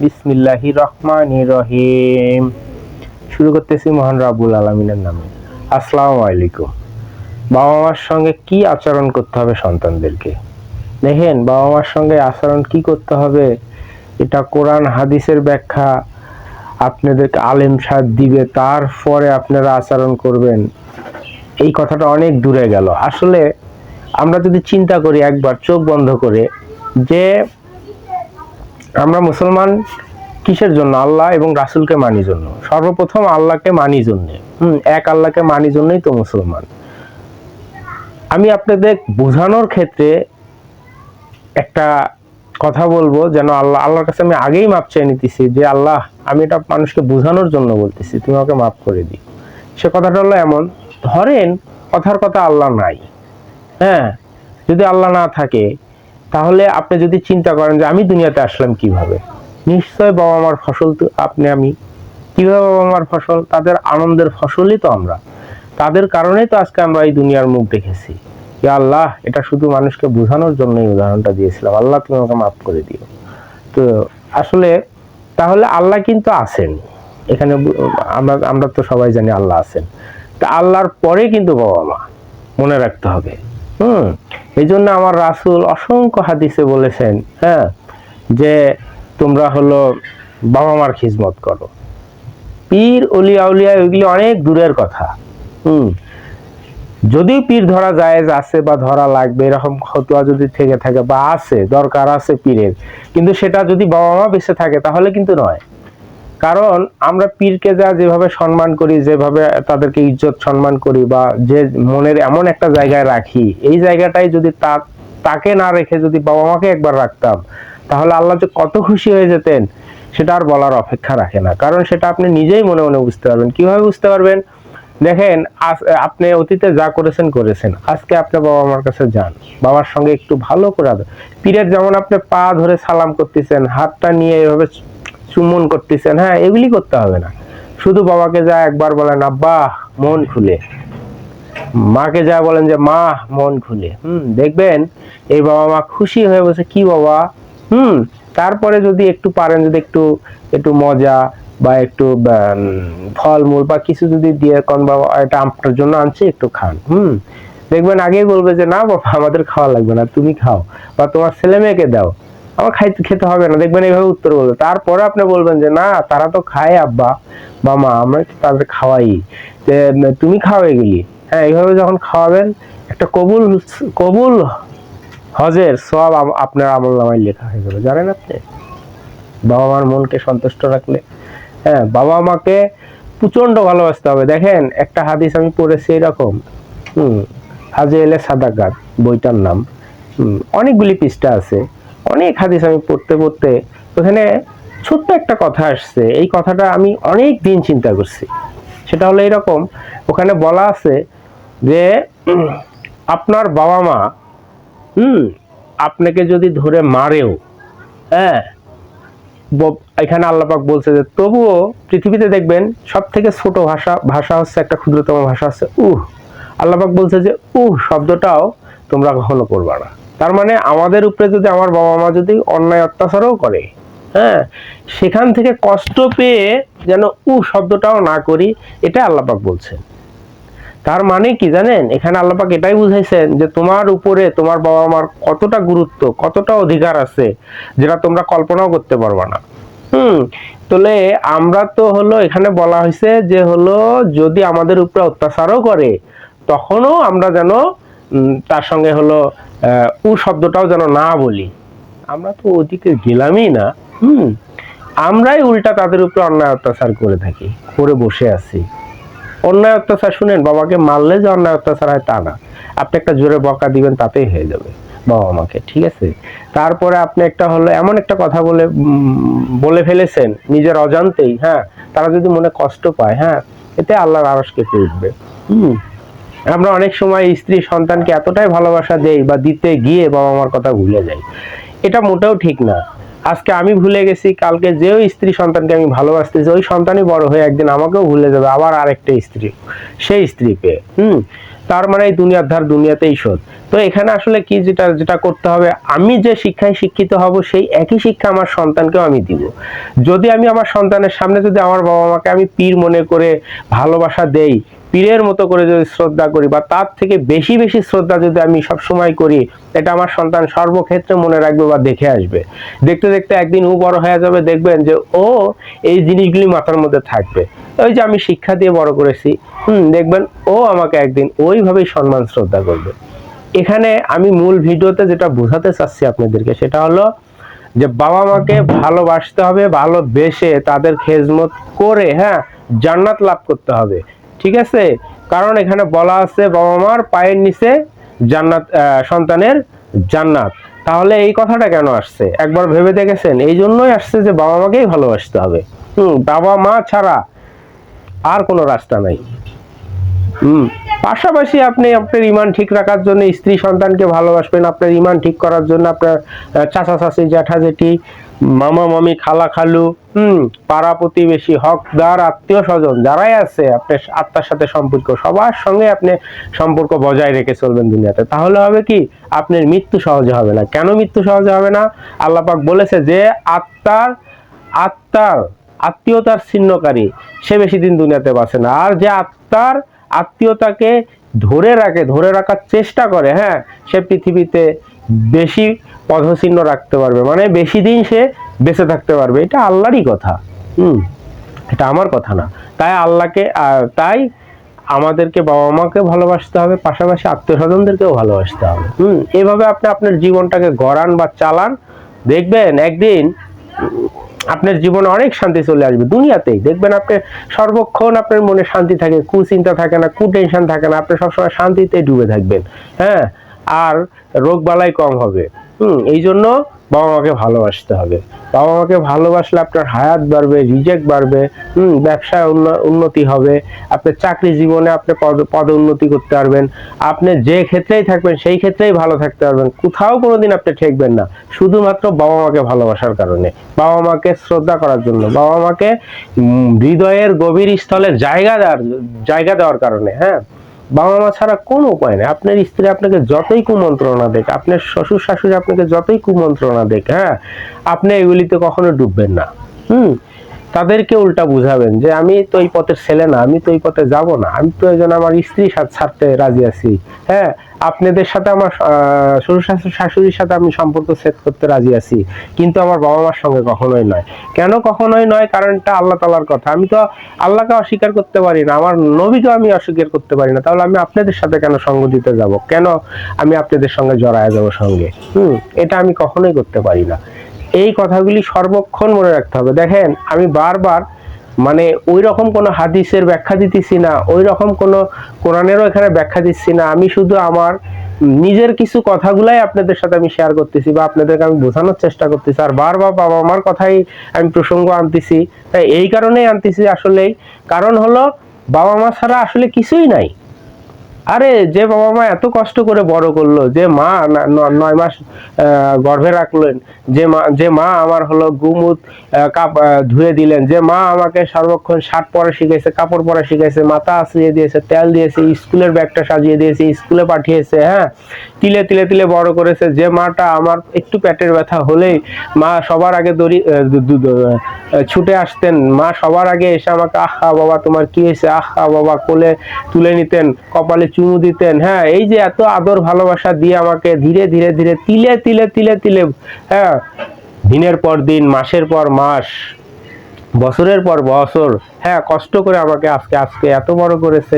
বিসমিল্লাহির রহমানির রহিম। শুরু করতেছি মহান রাব্বুল আলামিনের নামে। আসসালামু আলাইকুম। বাবা মার সঙ্গে কি আচরণ করতে হবে সন্তানদেরকে? দেখেন, বাবা মার সঙ্গে আচরণ কি করতে হবে, এটা কোরআন হাদিসের ব্যাখ্যা আপনাদেরকে আলেম সাহেব দিবে, তারপরে আপনারা আচরণ করবেন। এই কথাটা অনেক দূরে গেল। আসলে আমরা যদি চিন্তা করি একবার চোখ বন্ধ করে, যে আমরা মুসলমান কিসের জন্য? আল্লাহ এবং রাসূলকে মানি জন্য। সর্বপ্রথম আল্লাহকে মানি জন্য, এক আল্লাহকে মানি জন্যই তো মুসলমান। আমি আপনাদের বোঝানোর ক্ষেত্রে একটা কথা বলবো, যেন আল্লাহর কাছে আমি আগেই মাপ চেয়ে নিতেছি যে আল্লাহ, আমি এটা মানুষকে বোঝানোর জন্য বলতেছি, তুমি আমাকে মাফ করে দিও। সে কথাটা হলো এমন, ধরেন কথার কথা আল্লাহ নাই, হ্যাঁ, যদি আল্লাহ না থাকে, তাহলে আপনি যদি চিন্তা করেন যে আমি দুনিয়াতে আসলাম কিভাবে, নিশ্চয় বাবা মার ফসল তো আমি কিভাবে বাবা মার ফসল, তাদের আনন্দের ফসলই তো আমরা, তাদের কারণেই তো আজকে আমরা এই দুনিয়ার মুখ দেখেছি। আল্লাহ, এটা শুধু মানুষকে বোঝানোর জন্যই উদাহরণটা দিয়েছিলাম, আল্লাহ তুমি আমাকে মাফ করে দিও। তো আসলে তাহলে আল্লাহ কিন্তু আছেন এখানে, আমরা তো সবাই জানি আল্লাহ আছেন। তা আল্লাহর পরে কিন্তু বাবা মা, মনে রাখতে হবে। এই জন্য আমার রাসূল অসংখ্য হাদিসে বলেছেন, হ্যাঁ, যে তোমরা হলো বাবা মার খিজমত করো। পীর অলিয়া উলিয়া ওইগুলি অনেক দূরের কথা। যদিও পীর ধরা জায়েজ আছে বা ধরা লাগবে এরকম ফতোয়া যদি থেকে থাকে বা আছে, দরকার আছে পীরের, কিন্তু সেটা যদি বাবা মা বেঁচে থাকে তাহলে কিন্তু নয়। কারণ আমরা পীরকে যেভাবে সম্মান করি, যেভাবে তাদেরকে ইজ্জত সম্মান করি, বা যে মনের এমন একটা জায়গায় রাখি, এই জায়গাটাই যদি তাকে না রেখে যদি বাবা মাকে একবার রাখতাম, তাহলে আল্লাহ যে কত খুশি হয়ে যেতেন সেটা আর বলার অপেক্ষা রাখে না। কারণ সেটা আপনি নিজেই মনে মনে বুঝতে পারবেন। কিভাবে বুঝতে পারবেন? দেখেন, আপনি অতীতে যা করেছেন, আজকে আপনি বাবা মার কাছে যান, বাবার সঙ্গে একটু ভালো করে পীরের যেমন আপনি পা ধরে সালাম করতেছেন, হাতটা নিয়ে এভাবে চুম্বন করতেছেন, হ্যাঁ, এগুলি করতে হবে না। শুধু বাবাকে যা একবার বলেন আব্বা মন খুলে, মাকে যা বলেন যে মা মন খুলে, দেখবেন এই বাবা মা খুশি হয়ে বসে, কি বাবা, তারপরে যদি একটু পারেন, যদি একটু মজা বা একটু ফলমূল বা কিছু যদি দিয়ে কোন বাবা এটা আপনার জন্য আনছি, একটু খান, দেখবেন আগেই বলবে যে না বাবা, আমাদের খাওয়া লাগবে না, তুমি খাও, বা তোমার ছেলে মেয়েকে দাও, আমার খেতে হবে না। দেখবেন এইভাবে উত্তর বলবে। তারপরে আপনি বলবেন যে না, তারা তো খায় আব্বা বা মা, আমরা তাদের খাওয়াই, যে তুমি খাও এগুলি, হ্যাঁ, এইভাবে যখন খাওয়াবেন, একটা কবুল হজের সওয়াব আপনার আমলনামায় লেখা হয়ে যাবে। জানেন আপনি, বাবা মার মনকে সন্তুষ্ট রাখলে, হ্যাঁ, বাবা মাকে প্রচন্ড ভালোবাসতে হবে। দেখেন, একটা হাদিস আমি পড়েছি এরকম, হাজে এলে সাদাকাত বইটার নাম, অনেকগুলি পৃষ্ঠা আছে, অনেক হাদিস আমি পড়তে ওখানে ছোট্ট একটা কথা আসছে। এই কথাটা আমি অনেক দিন চিন্তা করছি। সেটা হলো এরকম, ওখানে বলা আছে যে আপনার বাবা মা আপনাকে যদি ধরে মারেও, হ্যাঁ, এখানে আল্লাহ পাক বলছে যে তবুও পৃথিবীতে দেখবেন সব থেকে ছোট ভাষা হচ্ছে, একটা ক্ষুদ্রতম ভাষা হচ্ছে আল্লাহ পাক বলছে যে শব্দটাও তোমরা কখনো করবা না। তার মানে আমাদের উপরে যদি আমার বাবা মা যদি অন্যায় অত্যাচারও করে, হ্যাঁ, সেখান থেকে কষ্ট পেয়ে যেন শব্দটাও না করি, এটা আল্লাহ পাক বলছেন। তার মানে কি জানেন, এখানে আল্লাহ পাক এটাই বুঝাইছেন যে তোমার উপরে তোমার বাবা মার কতটা গুরুত্ব, কতটা অধিকার আছে, যেটা তোমরা কল্পনাও করতে পারবা না। তাহলে আমরা তো হলো, এখানে বলা হয়েছে যে হলো যদি আমাদের উপরে অত্যাচারও করে, তখনও আমরা যেন তার সঙ্গে হলো শব্দটাও যেন না বলি। আমরা তো ওদিকে গেলামই না, আমরাই উল্টা তাদের উপরে অন্যায় অত্যাচার করে থাকি, করে বসে আছি। অন্যায় অত্যাচার শুনেন, বাবাকে মারলে যে অন্যায় অত্যাচার হয় তা না, আপনি একটা জোরে বকা দিবেন তাতেই হয়ে যাবে বাবা মাকে, ঠিক আছে? তারপরে আপনি একটা হলো এমন একটা কথা বলে ফেলেছেন নিজের অজান্তেই, হ্যাঁ, তারা যদি মনে কষ্ট পায়, হ্যাঁ, এতে আল্লাহর আরশ কেঁপে উঠবে। আমরা অনেক সময় স্ত্রী সন্তানকে এতটাই ভালোবাসা দেই বা দিতে গিয়ে বাবা মার কথা ভুলে যাই, এটা মোটেও ঠিক না। আজকে আমি ভুলে গেছি, কালকে যেও স্ত্রী সন্তানকে আমি ভালোবাসতেছি, ওই সন্তানই বড় হয়ে একদিন আমাকেও ভুলে যাবে, আবার আরেকটা স্ত্রী, সেই স্ত্রী পেয়ে। তার মানে এই দুনিয়ার ধার দুনিয়াতেই শোধ। তো এখানে আসলে কি যেটা যেটা করতে হবে, আমি যে শিক্ষায় শিক্ষিত হব সেই একই শিক্ষা আমার সন্তানকেও আমি দিব। যদি আমি আমার সন্তানের সামনে যদি আমার বাবা মাকে আমি পীর মনে করে ভালোবাসা দেই, পীরের মতো করে যদি শ্রদ্ধা করি, বা তার থেকে বেশি বেশি শ্রদ্ধা যদি আমি সব সময় করি, এটা আমার সন্তান সর্বক্ষেত্রে মনে রাখবে বা দেখে আসবে। দেখতে দেখতে একদিন ও বড় হয়ে যাবে, দেখবেন যে ও এই জিনিসগুলি মাথার মধ্যে থাকবে। ওই যে আমি শিক্ষা দিয়ে বড় করেছি, দেখবেন ও আমাকে একদিন ওইভাবেই সম্মান শ্রদ্ধা করবে। এখানে আমি মূল ভিডিওতে যেটা বোঝাতে চাচ্ছি আপনাদেরকে, সেটা হলো যে বাবা মাকে ভালোবাসতে হবে, ভালোবেসে তাদের খেজমত করে হ্যাঁ জান্নাত লাভ করতে হবে। ঠিক আছে, কারণ এখানে বলা আছে বাবা মার পায়ের নিচে জান্নাত, সন্তানের জান্নাত। তাহলে এই কথাটা কেন আসছে একবার ভেবে দেখেছেন? এই জন্যই আসছে যে বাবা মাকেই ভালোবাসতে হবে। বাবা মা ছাড়া আর কোনো রাস্তা নাই। পাশাপাশি আপনি আপনার ইমান ঠিক রাখার জন্য স্ত্রী সন্তানকে ভালোবাসবেন, আপনার ইমান ঠিক করার জন্য আপনার চাচা চাচি জ্যাঠা জেঠি মামা মামি খালা খালু পাড়া প্রতিবেশী হকদার আত্মীয় স্বজন যারাই আছে আপনার আত্মার সাথে সম্পর্ক, সবার সঙ্গে আপনি সম্পর্ক বজায় রেখে চলবেন দুনিয়াতে। তাহলে হবে কি, আপনার মৃত্যু সহজে হবে না। কেন মৃত্যু সহজে হবে না? আল্লাহ পাক বলেছে যে আত্মার আত্মীয়তার ছিন্নকারী সে বেশি দিন দুনিয়াতে বাঁচে না। আর যে আত্মার আত্মীয়তাকে ধরে রাখার চেষ্টা করে, হ্যাঁ, সে পৃথিবীতে বেশি পদচিহ্ন রাখতে পারবে, মানে বেশি দিন সে বেঁচে থাকতে পারবে। এটা আল্লাহরই কথা, এটা আমার কথা না। তাই আমাদেরকে বাবা মাকে ভালোবাসতে হবে, পাশাপাশি আত্মীয় স্বজনদেরকেও ভালোবাসতে হবে। এভাবে আপনি আপনার জীবনটাকে গড়ান বা চালান, দেখবেন একদিন আপনার জীবনে অনেক শান্তি চলে আসবে। দুনিয়াতেই দেখবেন আপনি সর্বক্ষণ আপনার মনে শান্তি থাকে, কুচিন্তা থাকে না, টেনশন থাকে না, আপনি সবসময় শান্তিতে ডুবে থাকবেন। হ্যাঁ, আর রোগ বালাই কম হবে। এই জন্য বাবা মাকে ভালোবাসতে হবে। বাবা মাকে ভালোবাসলে আপনার হায়াত বাড়বে, রিজেক্ট বাড়বে, ব্যবসায় উন্নতি হবে, আপনার চাকরি জীবনে আপনি পদ উন্নতি করতে পারবেন, আপনি যে ক্ষেত্রেই থাকবেন সেই ক্ষেত্রেই ভালো থাকতে পারবেন, কোথাও কোনোদিন আপনি ঠেকবেন না, শুধুমাত্র বাবা মাকে ভালোবাসার কারণে, বাবা মাকে শ্রদ্ধা করার জন্য, বাবা মাকে হৃদয়ের গভীর স্থলে জায়গা দেওয়ার কারণে। হ্যাঁ, বাবা মা ছাড়া কোনো উপায় নেই। আপনার স্ত্রী আপনাকে যতই কুমন্ত্রণা দেখ, আপনার শ্বশুর শাশুড়ি আপনাকে যতই কুমন্ত্রণা দেখ, হ্যাঁ, আপনি এগুলিতে কখনো ডুববেন না। তাদেরকে উল্টা বুঝাবেন যে আমি তো এই পথের ছেলে না, আমি তো এই পথে যাব না, আমি প্রয়োজন আমার স্ত্রী ছাড়তে রাজি আছি। হ্যাঁ, আপনাদের সাথে আমার শ্বশুর শাশুড়ির সাথে আমি সম্পর্ক সেট করতে রাজি আছি, কিন্তু আমার বাবা মার সঙ্গে কখনোই নয়। কেন কখনোই নয়? কারণটা আল্লাহ তাআলার কথা। আমি তো আল্লাহকে অস্বীকার করতে পারি না, আমার নবীকে আমি অস্বীকার করতে পারি না, তাহলে আমি আপনাদের সাথে কেন সঙ্গ দিতে যাব? কেন আমি আপনাদের সঙ্গে জড়ায় যাব সঙ্গে? এটা আমি কখনোই করতে পারি না। এই কথাগুলি সর্বক্ষণ মনে রাখতে হবে। দেখেন, আমি বারবার মানে ওই রকম কোনো হাদিসের ব্যাখ্যা দিতেছি না, ওই রকম কোনো কোরআনেরও এখানে ব্যাখ্যা দিচ্ছি না, আমি শুধু আমার নিজের কিছু কথাগুলাই আপনাদের সাথে আমি শেয়ার করতেছি বা আপনাদেরকে আমি বোঝানোর চেষ্টা করতেছি। আর বারবার বাবা মার কথাই আমি প্রসঙ্গ আনতেছি। তাই এই কারণেই আনতেছি, আসলেই কারণ হলো বাবা মা ছাড়া আসলে কিছুই নাই। আরে যে বাবা মা এত কষ্ট করে বড় করলো, যে মা 9 মাস গর্ভে রাখলেন, যে মা আমার হলো গুমুত ধুয়ে দিলেন, যে মা আমাকে সর্বক্ষণ শার্ট পরা শিখাইছে, কাপড় পরা শিখাইছে, মাথা আশ্রিয়ে দিয়েছে, তেল দিয়েছে, স্কুলের ব্যাগটা সাজিয়ে দিয়েছে, স্কুলে পাঠিয়েছে, হ্যাঁ, তিলে তিলে তিলে বড় করেছে, যে মাটা আমার একটু পেটের ব্যথা হলেই মা সবার আগে ছুটে আসতেন, মা সবার আগে এসে আমাকে আহা বাবা তোমার কি হয়েছে, আহা বাবা কোলে তুলে নিতেন, কপালে চুমু দিতেন। হ্যাঁ, এই যে এত আদর ভালোবাসা দিয়ে আমাকে ধীরে ধীরে ধীরে তিলে তিলে তিলে তিলে, হ্যাঁ, দিনের পর দিন, মাসের পর মাস, বছরের পর বছর, হ্যাঁ, কষ্ট করে আমাকে আজকে এত বড় করেছে,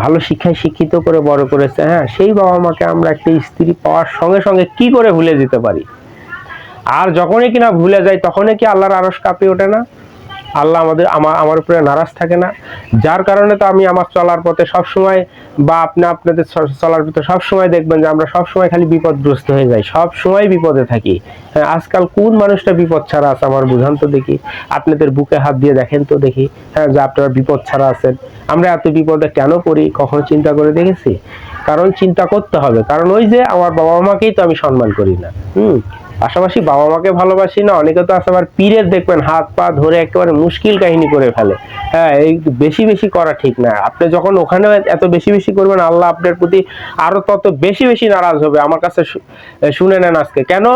ভালো শিক্ষায় শিক্ষিত করে বড় করেছে। হ্যাঁ, সেই বাবা মাকে আমরা একটা স্ত্রী পাওয়ার সঙ্গে সঙ্গে কি করে ভুলে যেতে পারি? আর যখনই কিনা ভুলে যাই তখনই কি আল্লাহর আরশ কাঁপে ওঠে না? আল্লাহ আমার উপরে নারাজ থাকে না? যার কারণে তো আমি আমার চলার পথে সবসময়, বা আপনাদের চলার পথে সবসময় দেখবেন যে আমরা সবসময় খালি বিপদগ্রস্ত হয়ে যাই, সবসময় বিপদে থাকি। হ্যাঁ, আজকাল কোন মানুষটা বিপদ ছাড়া আছে আমার বুঝান তো দেখি, আপনাদের বুকে হাত দিয়ে দেখেন তো দেখি, হ্যাঁ, যে আপনারা বিপদ ছাড়া আছেন। আমরা এত বিপদে কেন পড়ি কখনো চিন্তা করে দেখেছি? কারণ চিন্তা করতে হবে, কারণ ওই যে আমার বাবা মাকেই তো আমি সম্মান করি না। পাশাপাশি বাবা মাকে ভালোবাসি না, অনেকে তো আছে আবার পীরের দেখবেন হাত পা ধরে একেবারে মুশকিল কাহিনী করে ফেলে। হ্যাঁ, এই বেশি বেশি করা ঠিক না। আপনি যখন ওখানে এত বেশি বেশি করবেন, আল্লাহ আপনার প্রতি আরো তত বেশি বেশি নারাজ হবে। আমার কাছে শুনে নেন আজকে, কেন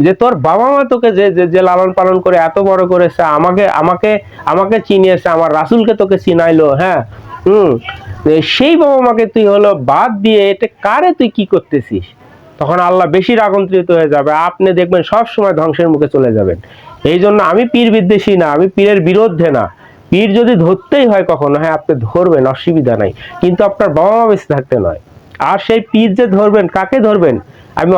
যে তোর বাবা মা তোকে যে যে লালন পালন করে এত বড় করেছে, আমাকে আমাকে আমাকে চিনিয়েছে, আমার রাসূলকে তোকে চিনাইলো, হ্যাঁ, সেই বাবা মাকে তুই হলো বাদ দিয়ে এটা কারে তুই কি করতেছিস, তখন আল্লাহ বেশি রাগান্বিত হয়ে যাবে। আপনি দেখবেন সব সময় ধ্বংসের মুখে চলে যাবেন। এই জন্য আমি পীর বিদ্বেষী না, আমি পীরের বিরুদ্ধে না। পীর যদি ধরতেই হয় কখনো, হ্যাঁ আপনি ধরবেন, অসুবিধা নাই, কিন্তু আপনার বাবা মা বেঁচে থাকতে নয়। আর সেই পীর যে ধরবেন, কাকে ধরবেন, আমি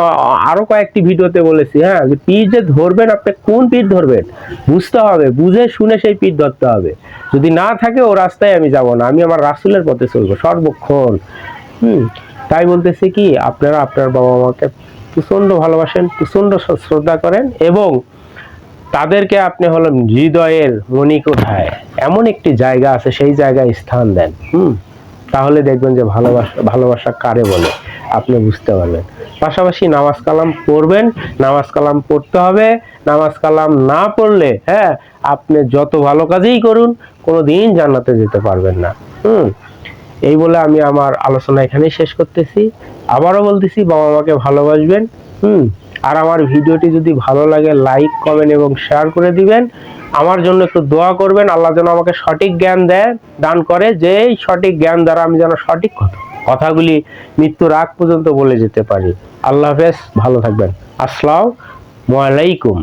আরো কয়েকটি ভিডিওতে বলেছি, হ্যাঁ, যে পীর যে ধরবেন, আপনি কোন পীর ধরবেন বুঝতে হবে, বুঝে শুনে সেই পীর ধরতে হবে। যদি না থাকে ও রাস্তায় আমি যাব না, আমি আমার রাসূলের পথে চলবো সর্বক্ষণ। তাই বলতেছি কি, আপনারা আপনার বাবা মাকে প্রচন্ড ভালোবাসেন, প্রচন্ড শ্রদ্ধা করেন, এবং তাদেরকে আপনি হলো হৃদয়ের মণিকোঠায় এমন একটি জায়গা আছে, সেই জায়গায় স্থান দেন। তাহলে দেখবেন যে ভালোবাসা ভালোবাসা কারে বলে আপনি বুঝতে পারবেন। পাশাপাশি নামাজ কালাম পড়বেন, নামাজ কালাম পড়তে হবে। নামাজ কালাম না পড়লে, হ্যাঁ, আপনি যত ভালো কাজই করুন কোনোদিন জান্নাতে যেতে পারবেন না। এই বলে আমি আমার আলোচনা এখানেই শেষ করতেছি। আবারও বলতেছি, বাবা মাকে ভালোবাসবেন। আর আমার ভিডিওটি যদি ভালো লাগে লাইক কমেন্ট এবং শেয়ার করে দিবেন। আমার জন্য একটু দোয়া করবেন, আল্লাহ যেন আমাকে সঠিক জ্ঞান দান করে, যে এই সঠিক জ্ঞান দ্বারা আমি যেন সঠিক কথাগুলি মৃত্যুর আগ পর্যন্ত বলে যেতে পারি। আল্লাহ হাফেজ, ভালো থাকবেন। আসসালামু আলাইকুম।